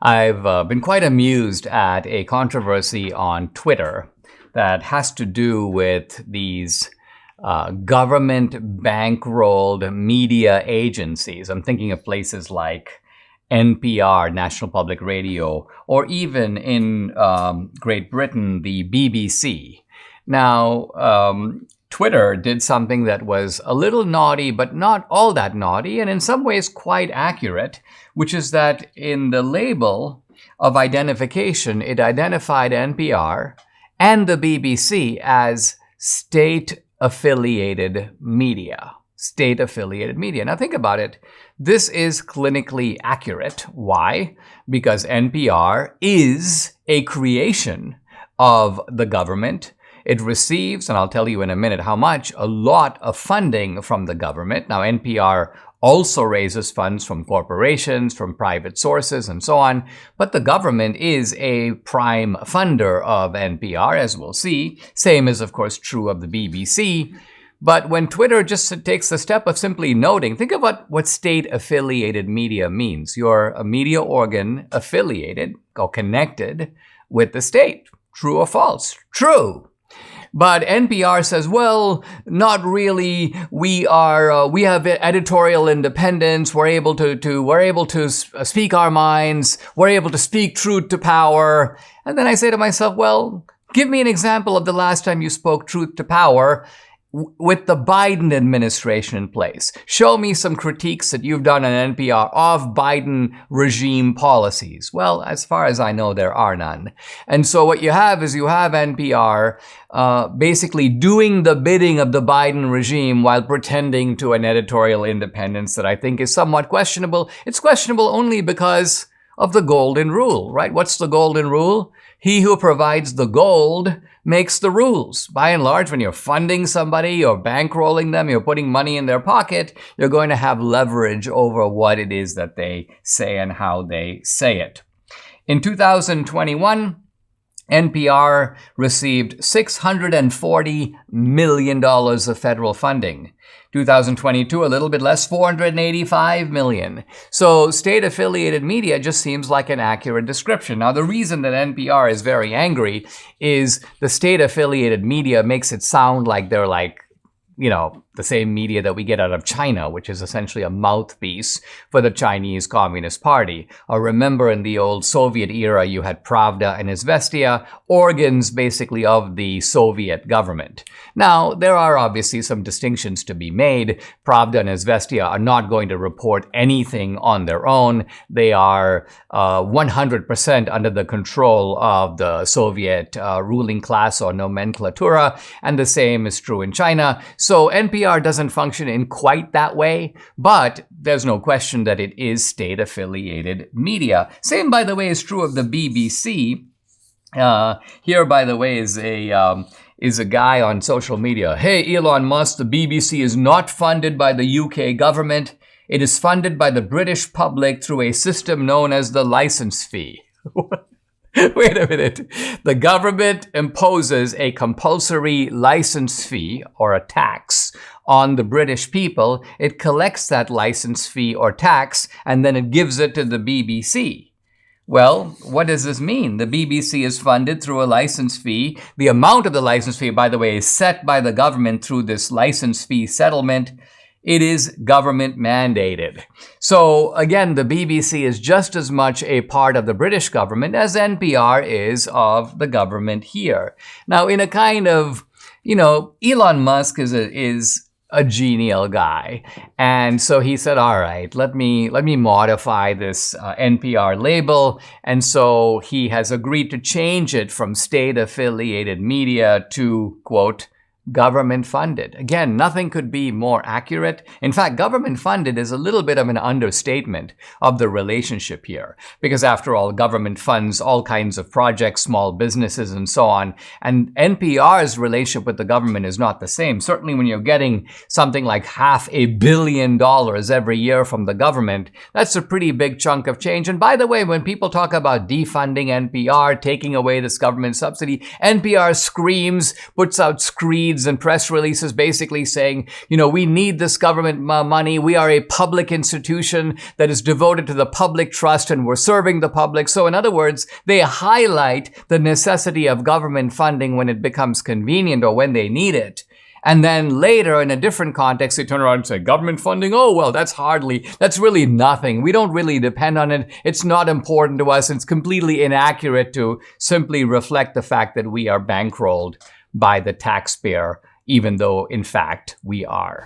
I've been quite amused at a controversy on Twitter that has to do with these government bankrolled media agencies. I'm thinking of places like NPR, National Public Radio, or even in Great Britain, the BBC. Now, Twitter did something that was a little naughty, but not all that naughty, and in some ways quite accurate, which is that in the label of identification, it identified NPR and the BBC as state-affiliated media. State-affiliated media. Now think about it. This is clinically accurate. Why? Because NPR is a creation of the government. It receives, and I'll tell you in a minute how much, a lot of funding from the government. Now, NPR also raises funds from corporations, from private sources, and so on. But the government is a prime funder of NPR, as we'll see. Same is, of course, true of the BBC. But when Twitter just takes the step of simply noting, think about what state-affiliated media means. You're a media organ affiliated or connected with the state. True or false? True. But NPR says, well, not really. We have editorial independence. We're able to speak our minds. We're able to speak truth to power. And then I say to myself, well, give me an example of the last time you spoke truth to power with the Biden administration in place. Show me some critiques that you've done on NPR of Biden regime policies. Well, as far as I know, there are none. And so what you have is NPR basically doing the bidding of the Biden regime while pretending to an editorial independence that I think is somewhat questionable. It's questionable only because of the golden rule, right? What's the golden rule? He who provides the gold makes the rules. By and large, when you're funding somebody, you're bankrolling them, you're putting money in their pocket, you're going to have leverage over what it is that they say and how they say it. In 2021, NPR received $640 million of federal funding. 2022, a little bit less, $485 million. So state-affiliated media just seems like an accurate description. Now, the reason that NPR is very angry is the state-affiliated media makes it sound like they're the same media that we get out of China, which is essentially a mouthpiece for the Chinese Communist Party. Remember in the old Soviet era, you had Pravda and Izvestia, organs basically of the Soviet government. Now, there are obviously some distinctions to be made. Pravda and Izvestia are not going to report anything on their own. They are 100% under the control of the Soviet ruling class or nomenclatura, and the same is true in China. So NPR doesn't function in quite that way, but there's no question that it is state-affiliated media. Same, by the way, is true of the BBC. Here, by the way, is a guy on social media. Hey, Elon Musk, the BBC is not funded by the UK government. It is funded by the British public through a system known as the license fee. Wait a minute. The government imposes a compulsory license fee or a tax on the British people. It collects that license fee or tax and then it gives it to the BBC. Well, what does this mean? The BBC is funded through a license fee. The amount of the license fee, by the way, is set by the government through this license fee settlement. It is government mandated. So again, the BBC is just as much a part of the British government as NPR is of the government here. Now, in a kind of, Elon Musk is a genial guy. And so he said, all right, let me modify this NPR label. And so he has agreed to change it from state-affiliated media to, quote, government funded. Again, nothing could be more accurate. In fact, government funded is a little bit of an understatement of the relationship here, because after all, government funds all kinds of projects, small businesses, and so on. And NPR's relationship with the government is not the same. Certainly when you're getting something like $500 million every year from the government, that's a pretty big chunk of change. And by the way, when people talk about defunding NPR, taking away this government subsidy, NPR screams, puts out screeds feeds and press releases basically saying, we need this government money. We are a public institution that is devoted to the public trust and we're serving the public. So in other words, they highlight the necessity of government funding when it becomes convenient or when they need it. And then later, in a different context, they turn around and say, government funding, oh, well, that's really nothing. We don't really depend on it. It's not important to us. It's completely inaccurate to simply reflect the fact that we are bankrolled by the taxpayer, even though, in fact, we are.